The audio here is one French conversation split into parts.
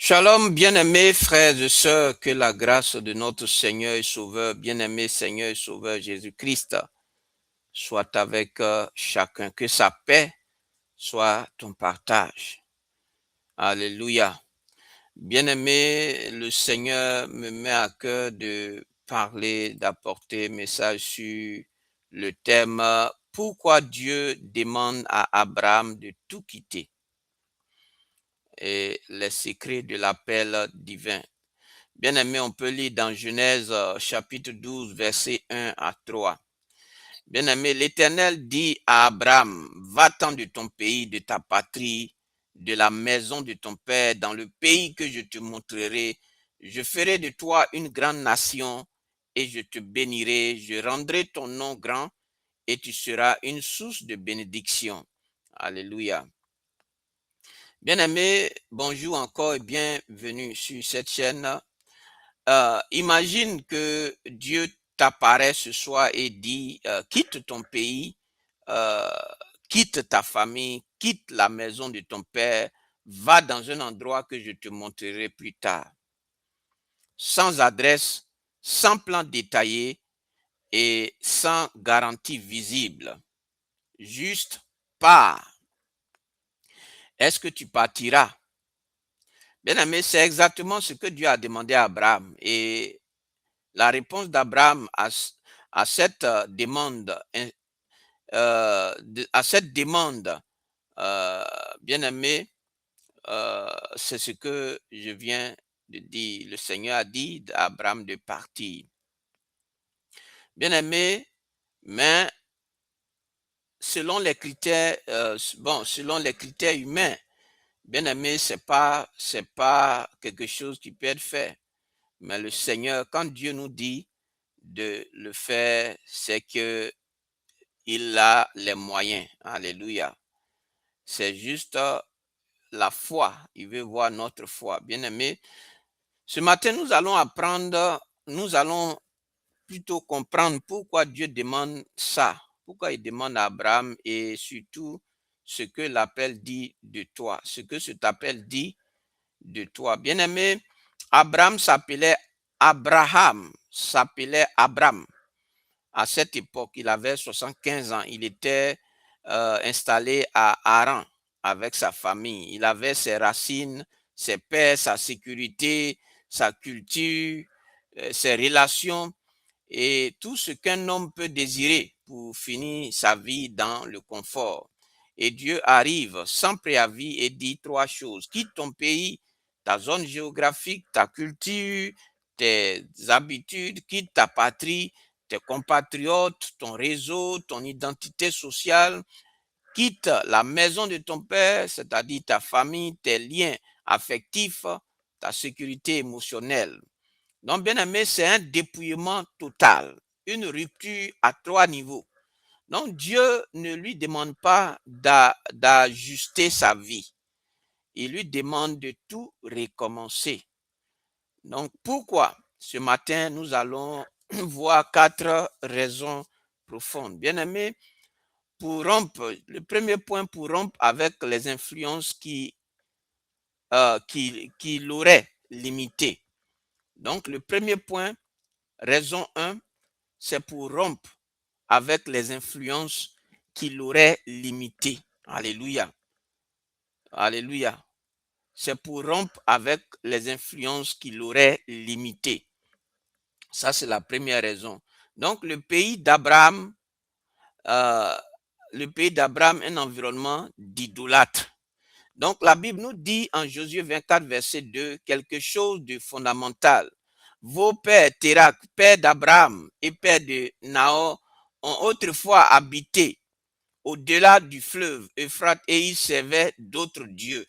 Shalom, bien-aimés frères et sœurs, que la grâce de notre Seigneur et Sauveur, bien-aimé Seigneur et Sauveur Jésus-Christ, soit avec chacun, que sa paix soit ton partage. Alléluia. Bien-aimé, le Seigneur me met à cœur de parler, d'apporter un message sur le thème pourquoi Dieu demande à Abraham de tout quitter et les secrets de l'appel divin. Bien-aimé, on peut lire dans Genèse chapitre 12, verset 1 à 3. Bien-aimé, l'Éternel dit à Abraham, va-t'en de ton pays, de ta patrie, de la maison de ton père, dans le pays que je te montrerai. Je ferai de toi une grande nation et je te bénirai. Je rendrai ton nom grand et tu seras une source de bénédiction. Alléluia. Bien-aimé, bonjour encore et bienvenue sur cette chaîne. Imagine que Dieu t'apparaît ce soir et dit, quitte ton pays, euh, quitte ta famille, quitte la maison de ton père, va dans un endroit que je te montrerai plus tard. Sans adresse, sans plan détaillé et sans garantie visible. Juste pars. Est-ce que tu partiras? Bien aimé, c'est exactement ce que Dieu a demandé à Abraham. Et la réponse d'Abraham à cette demande, bien aimé, c'est ce que je viens de dire. Le Seigneur a dit à Abraham de partir. Bien aimé, mais selon les critères, selon les critères humains, bien aimé, c'est pas quelque chose qui peut être fait. Mais le Seigneur, quand Dieu nous dit de le faire, c'est que il a les moyens. Alléluia. C'est juste la foi. Il veut voir notre foi. Bien-aimé, ce matin, nous allons plutôt comprendre pourquoi Dieu demande ça. Pourquoi il demande à Abraham et surtout ce que l'appel dit de toi. Ce que cet appel dit de toi. Bien-aimé, Abraham s'appelait Abraham, s'appelait Abram. À cette époque, il avait 75 ans. Il était installé à Haran avec sa famille. Il avait ses racines, ses pères, sa sécurité, sa culture, ses relations et tout ce qu'un homme peut désirer pour finir sa vie dans le confort. Et Dieu arrive sans préavis et dit trois choses. Quitte ton pays, ta zone géographique, ta culture, tes habitudes, quitte ta patrie, tes compatriotes, ton réseau, ton identité sociale, quitte la maison de ton père, c'est-à-dire ta famille, tes liens affectifs, ta sécurité émotionnelle. Donc, bien aimé, c'est un dépouillement total, une rupture à trois niveaux. Donc, Dieu ne lui demande pas d'ajuster sa vie. Il lui demande de tout recommencer. Donc, pourquoi? Ce matin, nous allons voir quatre raisons profondes. Bien aimé, pour rompre, le premier point pour rompre avec les influences qui l'auraient limité. Donc, le premier point, raison 1, c'est pour rompre avec les influences qui l'auraient limité. Alléluia. Alléluia. C'est pour rompre avec les influences qui l'auraient limité. Ça, c'est la première raison. Donc, le pays d'Abraham, un environnement d'idolâtres. Donc, la Bible nous dit en Josué 24, verset 2, quelque chose de fondamental. Vos pères, Térak, père d'Abraham et père de Nahor, ont autrefois habité au-delà du fleuve Euphrate et ils servaient d'autres dieux.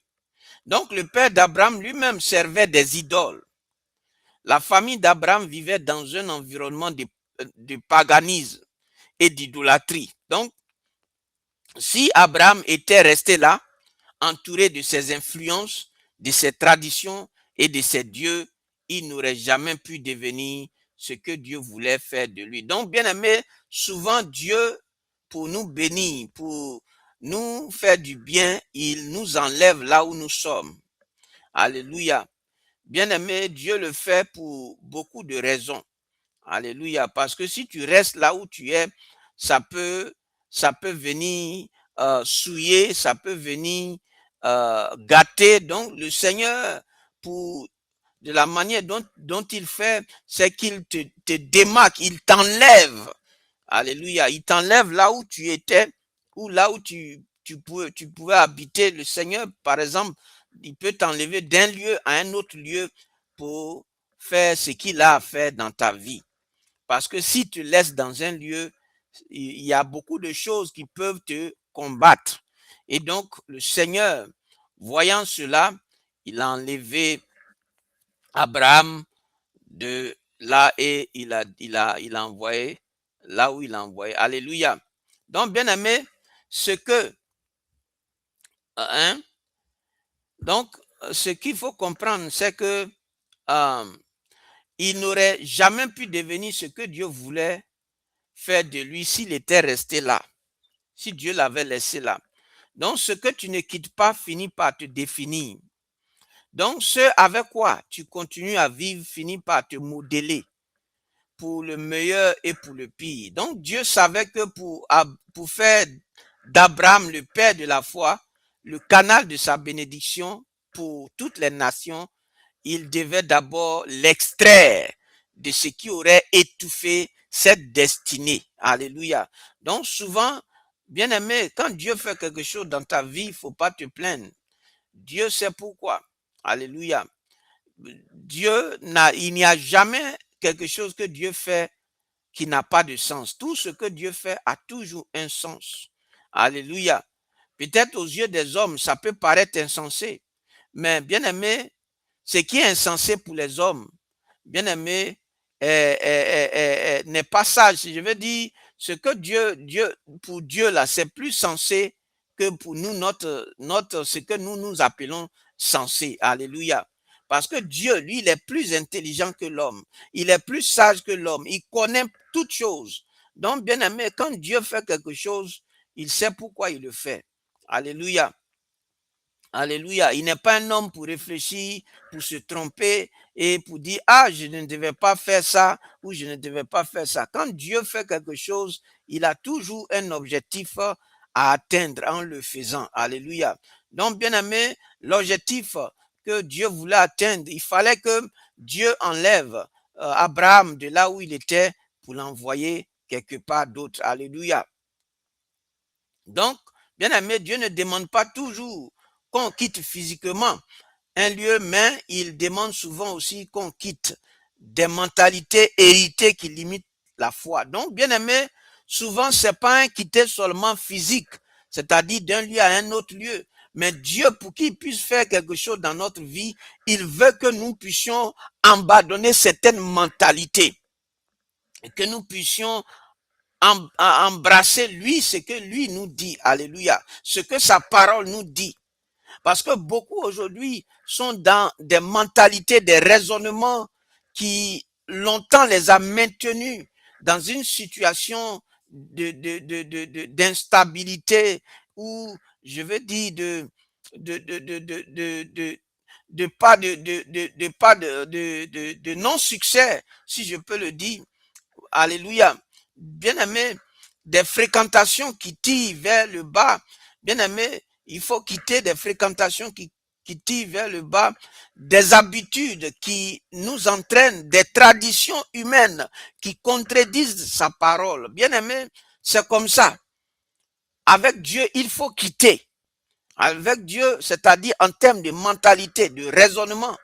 Donc, le père d'Abraham lui-même servait des idoles. La famille d'Abraham vivait dans un environnement de paganisme et d'idolâtrie. Donc, si Abraham était resté là, entouré de ses influences, de ses traditions et de ses dieux, il n'aurait jamais pu devenir ce que Dieu voulait faire de lui. Donc, bien aimé, souvent Dieu, pour nous bénir, pour nous faire du bien, il nous enlève là où nous sommes. Alléluia. Bien-aimé, Dieu le fait pour beaucoup de raisons. Alléluia. Parce que si tu restes là où tu es, ça peut, ça peut venir souiller, ça peut venir gâter. Donc, le Seigneur, pour de la manière dont il fait, c'est qu'il te démarque, il t'enlève. Alléluia. Il t'enlève là où tu étais, ou là où tu pouvais habiter. Le Seigneur, par exemple, il peut t'enlever d'un lieu à un autre lieu pour faire ce qu'il a à faire dans ta vie. Parce que si tu laisses dans un lieu, il y a beaucoup de choses qui peuvent te combattre. Et donc, le Seigneur, voyant cela, il a enlevé Abraham de là et il a envoyé là où il a envoyé. Alléluia. Donc, bien aimé, ce que, hein, donc, ce qu'il faut comprendre, c'est que euh, il n'aurait jamais pu devenir ce que Dieu voulait faire de lui s'il était resté là, si Dieu l'avait laissé là. Donc, ce que tu ne quittes pas finit par te définir. Donc, ce avec quoi tu continues à vivre finit par te modeler pour le meilleur et pour le pire. Donc, Dieu savait que pour faire d'Abraham le père de la foi, le canal de sa bénédiction pour toutes les nations, il devait d'abord l'extraire de ce qui aurait étouffé cette destinée. Alléluia. Donc souvent, bien aimé, quand Dieu fait quelque chose dans ta vie, il ne faut pas te plaindre. Dieu sait pourquoi. Alléluia. Il n'y a jamais quelque chose que Dieu fait qui n'a pas de sens. Tout ce que Dieu fait a toujours un sens. Alléluia. Peut-être aux yeux des hommes, ça peut paraître insensé. Mais bien aimé, ce qui est insensé pour les hommes, bien aimé, n'est pas sage. Si je veux dire, ce que pour Dieu là, c'est plus sensé que pour nous, ce que nous appelons sensé. Alléluia. Parce que Dieu, lui, il est plus intelligent que l'homme. Il est plus sage que l'homme. Il connaît toutes choses. Donc, bien aimé, quand Dieu fait quelque chose, il sait pourquoi il le fait. Alléluia. Alléluia. Il n'est pas un homme pour réfléchir, pour se tromper et pour dire, ah, je ne devais pas faire ça ou je ne devais pas faire ça. Quand Dieu fait quelque chose, il a toujours un objectif à atteindre en le faisant. Alléluia. Donc, bien aimé, l'objectif que Dieu voulait atteindre, il fallait que Dieu enlève Abraham de là où il était pour l'envoyer quelque part d'autre. Alléluia. Donc, bien aimé, Dieu ne demande pas toujours qu'on quitte physiquement un lieu, mais il demande souvent aussi qu'on quitte des mentalités héritées qui limitent la foi. Donc, bien aimé, souvent, c'est pas un quitter seulement physique, c'est-à-dire d'un lieu à un autre lieu. Mais Dieu, pour qu'il puisse faire quelque chose dans notre vie, il veut que nous puissions abandonner certaines mentalités et que nous puissions embrasser lui, ce que lui nous dit. Alléluia. Ce que sa parole nous dit. Parce que beaucoup aujourd'hui sont dans des mentalités, des raisonnements qui longtemps les a maintenus dans une situation d'instabilité ou je veux dire de non-succès, si je peux le dire. Alléluia. Bien-aimé, des fréquentations qui tirent vers le bas. Bien-aimé, il faut quitter des fréquentations qui tirent vers le bas, des habitudes qui nous entraînent, des traditions humaines qui contredisent sa parole. Bien-aimé, c'est comme ça. Avec Dieu, il faut quitter. Avec Dieu, c'est-à-dire en termes de mentalité, de raisonnement.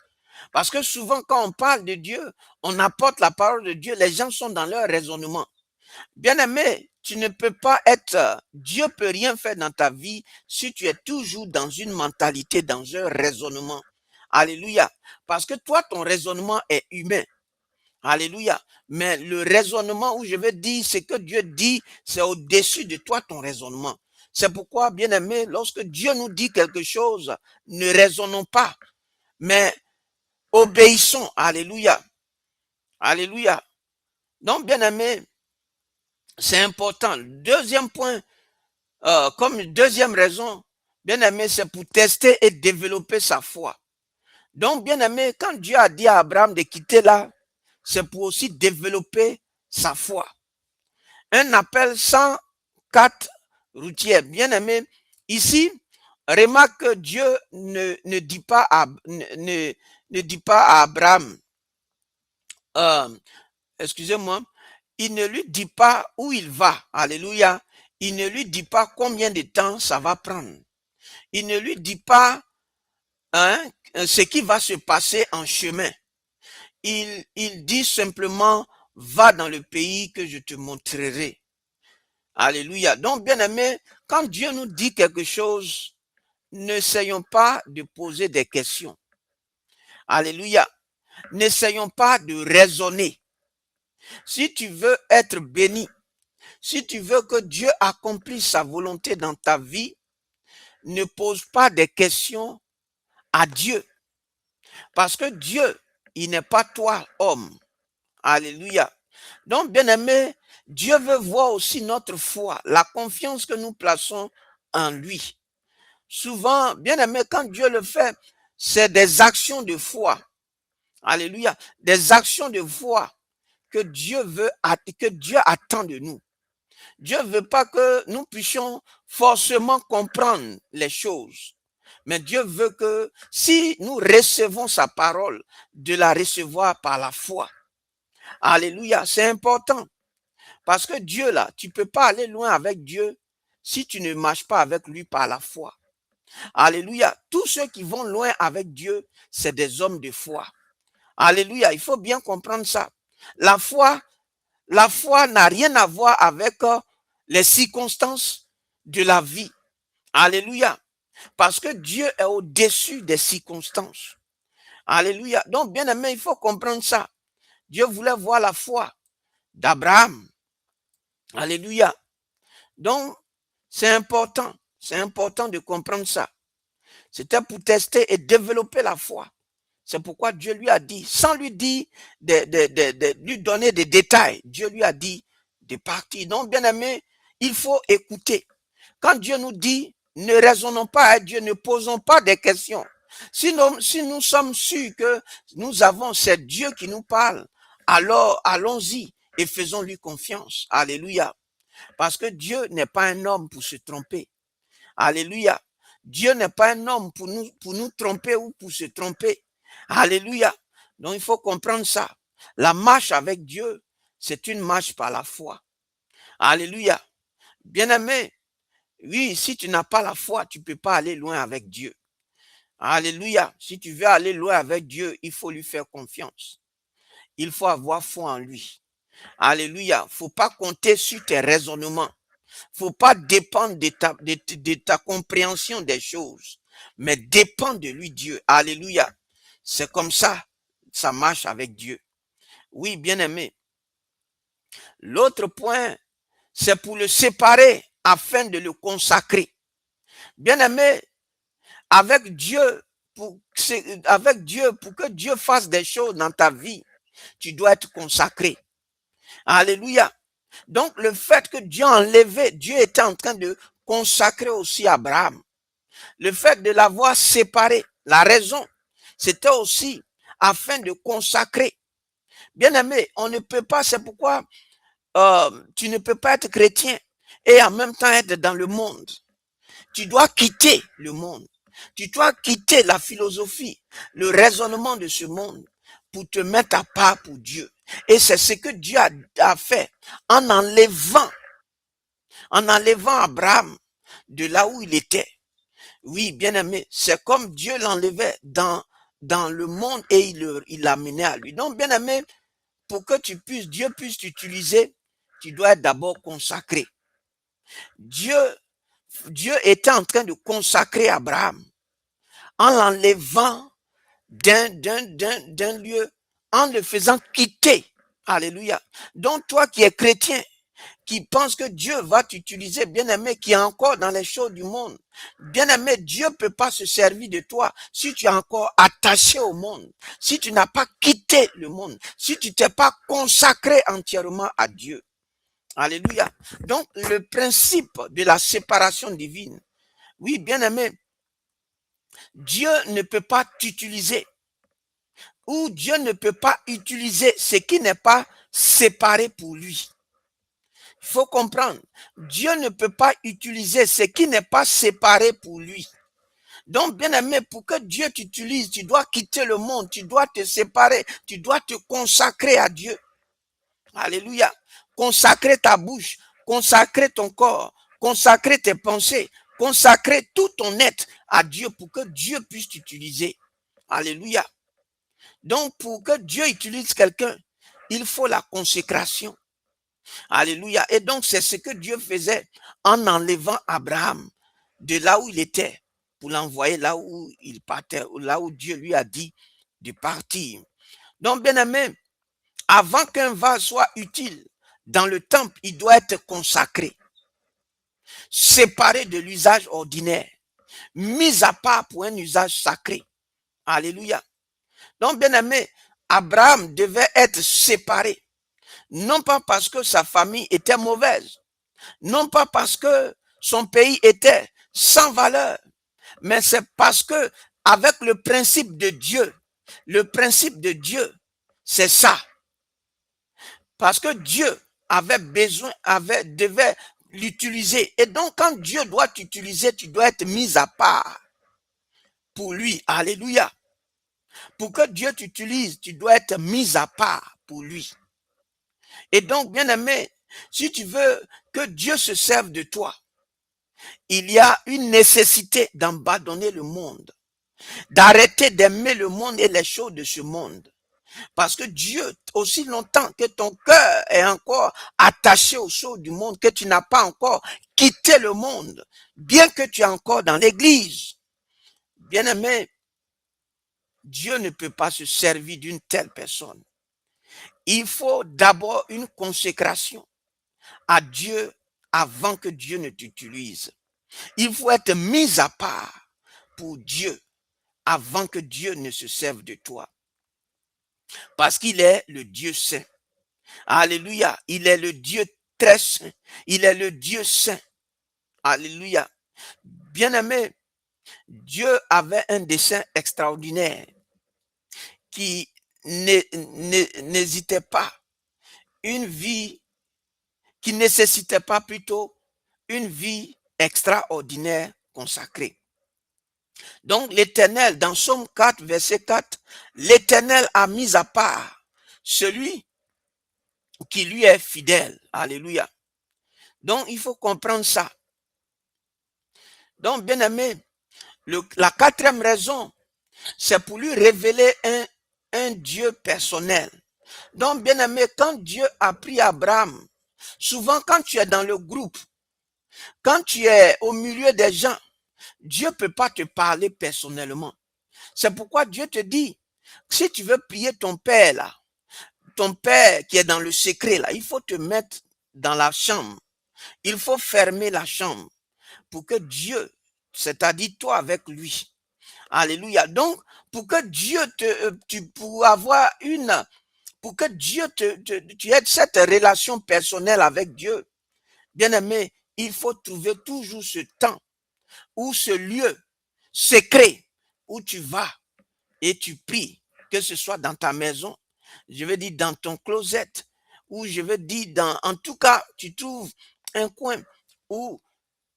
Parce que souvent, quand on parle de Dieu, on apporte la parole de Dieu, les gens sont dans leur raisonnement. Bien-aimé, tu ne peux pas être, Dieu peut rien faire dans ta vie si tu es toujours dans une mentalité, dans un raisonnement. Alléluia. Parce que toi, ton raisonnement est humain. Alléluia. Mais le raisonnement où je veux dire, ce que Dieu dit, c'est au-dessus de toi, ton raisonnement. C'est pourquoi, bien-aimé, lorsque Dieu nous dit quelque chose, ne raisonnons pas, mais obéissons. Alléluia. Alléluia. Donc, bien-aimé, c'est important. Deuxième point, comme deuxième raison, bien aimé, c'est pour tester et développer sa foi. Donc, bien aimé, quand Dieu a dit à Abraham de quitter là, c'est pour aussi développer sa foi. Un appel 104 routières. Bien aimé, ici, remarque que Dieu ne dit pas ne dit pas à Abraham, excusez-moi, il ne lui dit pas où il va. Alléluia. Il ne lui dit pas combien de temps ça va prendre. Il ne lui dit pas ce qui va se passer en chemin. Il dit simplement, va dans le pays que je te montrerai. Alléluia. Donc, bien aimé, quand Dieu nous dit quelque chose, n'essayons pas de poser des questions. Alléluia. N'essayons pas de raisonner. Si tu veux être béni, si tu veux que Dieu accomplisse sa volonté dans ta vie, ne pose pas des questions à Dieu. Parce que Dieu, il n'est pas toi, homme. Alléluia. Donc, bien aimé, Dieu veut voir aussi notre foi, la confiance que nous plaçons en lui. Souvent, bien aimé, quand Dieu le fait, c'est des actions de foi. Alléluia. Des actions de foi que Dieu veut, que Dieu attend de nous. Dieu veut pas que nous puissions forcément comprendre les choses. Mais Dieu veut que si nous recevons sa parole, de la recevoir par la foi. Alléluia, c'est important. Parce que Dieu là, tu peux pas aller loin avec Dieu si tu ne marches pas avec lui par la foi. Alléluia. Tous ceux qui vont loin avec Dieu, c'est des hommes de foi. Alléluia. Il faut bien comprendre ça. La foi n'a rien à voir avec les circonstances de la vie. Alléluia. Parce que Dieu est au-dessus des circonstances. Alléluia. Donc, bien aimé, il faut comprendre ça. Dieu voulait voir la foi d'Abraham. Alléluia. Donc, c'est important de comprendre ça. C'était pour tester et développer la foi. C'est pourquoi Dieu lui a dit, sans lui dire, lui donner des détails, Dieu lui a dit de partir. Donc, bien aimé, il faut écouter. Quand Dieu nous dit, ne raisonnons pas à Dieu, ne posons pas des questions. Si nous sommes sûrs que nous avons, c'est Dieu qui nous parle, alors allons-y et faisons-lui confiance. Alléluia. Parce que Dieu n'est pas un homme pour se tromper. Alléluia. Dieu n'est pas un homme pour nous tromper ou pour se tromper. Alléluia. Donc il faut comprendre ça. La marche avec Dieu, c'est une marche par la foi. Alléluia. Bien-aimé, oui, si tu n'as pas la foi, tu ne peux pas aller loin avec Dieu. Alléluia. Si tu veux aller loin avec Dieu, il faut lui faire confiance. Il faut avoir foi en lui. Alléluia. Il ne faut pas compter sur tes raisonnements. Il ne faut pas dépendre de ta compréhension des choses, mais dépend de lui, Dieu. Alléluia. C'est comme ça, ça marche avec Dieu. Oui, bien aimé. L'autre point, c'est pour le séparer afin de le consacrer. Bien aimé, avec Dieu, pour que Dieu fasse des choses dans ta vie, tu dois être consacré. Alléluia. Donc, le fait que Dieu a enlevé, Dieu était en train de consacrer aussi Abraham. Le fait de l'avoir séparé, la raison, c'était aussi afin de consacrer. Bien aimé, on ne peut pas, c'est pourquoi tu ne peux pas être chrétien et en même temps être dans le monde. Tu dois quitter le monde. Tu dois quitter la philosophie, le raisonnement de ce monde pour te mettre à part pour Dieu. Et c'est ce que Dieu a fait en enlevant Abraham de là où il était. Oui, bien aimé, c'est comme Dieu l'enlevait dans le monde et il l'amenait à lui. Donc, bien aimé, pour que Dieu puisse t'utiliser, tu dois être d'abord consacré. Dieu était en train de consacrer Abraham en l'enlevant d'un lieu, en le faisant quitter. Alléluia. Donc, toi qui es chrétien, qui pense que Dieu va t'utiliser, bien-aimé, qui est encore dans les choses du monde. Bien-aimé, Dieu ne peut pas se servir de toi si tu es encore attaché au monde, si tu n'as pas quitté le monde, si tu t'es pas consacré entièrement à Dieu. Alléluia. Donc, le principe de la séparation divine. Oui, bien-aimé, Dieu ne peut pas t'utiliser où Dieu ne peut pas utiliser ce qui n'est pas séparé pour lui. Il faut comprendre, Dieu ne peut pas utiliser ce qui n'est pas séparé pour lui. Donc, bien aimé, pour que Dieu t'utilise, tu dois quitter le monde, tu dois te séparer, tu dois te consacrer à Dieu. Alléluia. Consacrer ta bouche, consacrer ton corps, consacrer tes pensées, consacrer tout ton être à Dieu pour que Dieu puisse t'utiliser. Alléluia. Donc, pour que Dieu utilise quelqu'un, il faut la consécration. Alléluia. Et donc, c'est ce que Dieu faisait en enlevant Abraham de là où il était pour l'envoyer là où il partait, là où Dieu lui a dit de partir. Donc, bien aimé, avant qu'un vase soit utile dans le temple, il doit être consacré, séparé de l'usage ordinaire, mis à part pour un usage sacré. Alléluia. Donc, bien aimé, Abraham devait être séparé, non pas parce que sa famille était mauvaise, non pas parce que son pays était sans valeur, mais c'est parce que avec le principe de Dieu, c'est ça. Parce que Dieu avait besoin, devait l'utiliser. Et donc, quand Dieu doit t'utiliser, tu dois être mis à part pour lui. Alléluia. Pour que Dieu t'utilise, tu dois être mis à part pour lui. Et donc, bien aimé, si tu veux que Dieu se serve de toi, il y a une nécessité d'abandonner le monde, d'arrêter d'aimer le monde et les choses de ce monde. Parce que Dieu, aussi longtemps que ton cœur est encore attaché aux choses du monde, que tu n'as pas encore quitté le monde, bien que tu es encore dans l'église, bien aimé, Dieu ne peut pas se servir d'une telle personne. Il faut d'abord une consécration à Dieu avant que Dieu ne t'utilise. Il faut être mis à part pour Dieu avant que Dieu ne se serve de toi. Parce qu'il est le Dieu saint. Alléluia. Il est le Dieu très saint. Il est le Dieu saint. Alléluia. Bien-aimé, Dieu avait un dessein extraordinaire qui n'hésitait pas. Une vie qui nécessitait pas plutôt une vie extraordinaire consacrée. Donc l'Éternel, dans Somme 4, verset 4, l'Éternel a mis à part celui qui lui est fidèle. Alléluia. Donc il faut comprendre ça. Donc bien aimé, la quatrième raison, c'est pour lui révéler un Dieu personnel. Donc bien aimé, quand Dieu a pris Abraham, souvent quand tu es dans le groupe, quand tu es au milieu des gens, Dieu ne peut pas te parler personnellement. C'est pourquoi Dieu te dit, si tu veux prier ton Père là, ton Père qui est dans le secret là, il faut te mettre dans la chambre. Il faut fermer la chambre pour que Dieu, c'est-à-dire toi avec lui. Alléluia. Donc, pour que Dieu pour que Dieu tu aies cette relation personnelle avec Dieu, bien aimé, il faut trouver toujours ce temps ou ce lieu secret où tu vas et tu pries, que ce soit dans ta maison, je veux dire dans ton closet, ou je veux dire en tout cas, tu trouves un coin où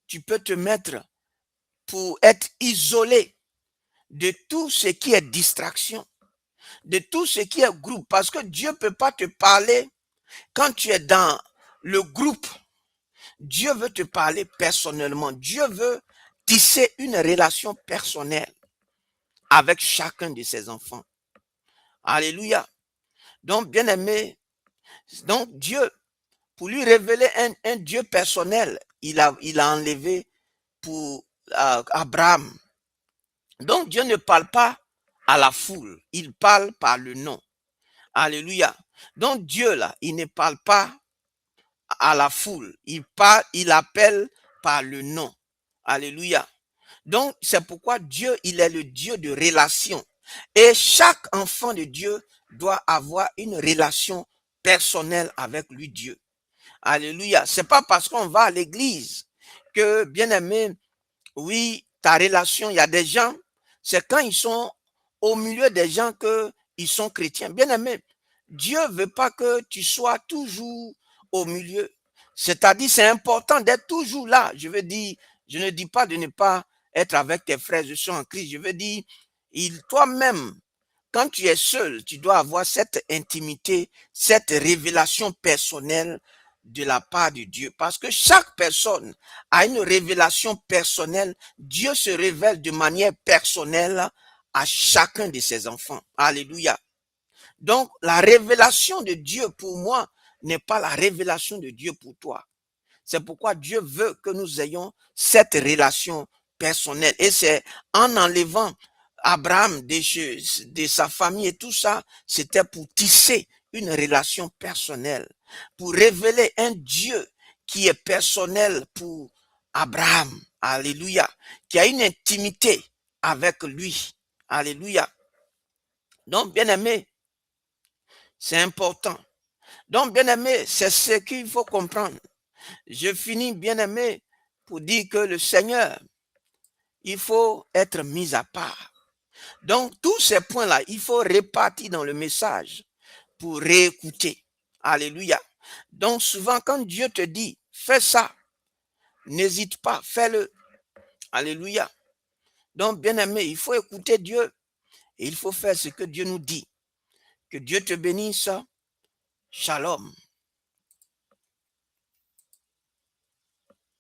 tu peux te mettre pour être isolé de tout ce qui est distraction, de tout ce qui est groupe, parce que Dieu ne peut pas te parler quand tu es dans le groupe. Dieu veut te parler personnellement. Dieu veut tisser une relation personnelle avec chacun de ses enfants. Alléluia. Donc, bien aimé, donc Dieu, pour lui révéler un Dieu personnel, il a enlevé pour Abraham. Donc, Dieu ne parle pas à la foule, il parle par le nom. Alléluia. Donc, Dieu, là, il ne parle pas à la foule, il appelle par le nom. Alléluia. Donc, c'est pourquoi Dieu, il est le Dieu de relation. Et chaque enfant de Dieu doit avoir une relation personnelle avec lui, Dieu. Alléluia. C'est pas parce qu'on va à l'église que, bien aimé, oui, ta relation, il y a des gens, c'est quand ils sont au milieu des gens que ils sont chrétiens. Bien-aimé, Dieu ne veut pas que tu sois toujours au milieu. C'est-à-dire, c'est important d'être toujours là. Je veux dire, je ne dis pas de ne pas être avec tes frères et sœurs en Christ. Je veux dire, toi-même, quand tu es seul, tu dois avoir cette intimité, cette révélation personnelle de la part de Dieu. Parce que chaque personne a une révélation personnelle. Dieu se révèle de manière personnelle à chacun de ses enfants. Alléluia. Donc, la révélation de Dieu pour moi n'est pas la révélation de Dieu pour toi. C'est pourquoi Dieu veut que nous ayons cette relation personnelle. Et c'est en enlevant Abraham de sa famille et tout ça, c'était pour tisser une relation personnelle, pour révéler un Dieu qui est personnel pour Abraham. Alléluia. Qui a une intimité avec lui. Alléluia. Donc, bien aimé, c'est important. Donc, bien aimé, c'est ce qu'il faut comprendre. Je finis, bien aimé, pour dire que le Seigneur, il faut être mis à part. Donc, tous ces points-là, il faut répartir dans le message pour réécouter. Alléluia. Donc, souvent, quand Dieu te dit, fais ça, n'hésite pas, fais-le. Alléluia. Donc, bien aimé, il faut écouter Dieu et il faut faire ce que Dieu nous dit. Que Dieu te bénisse. Shalom.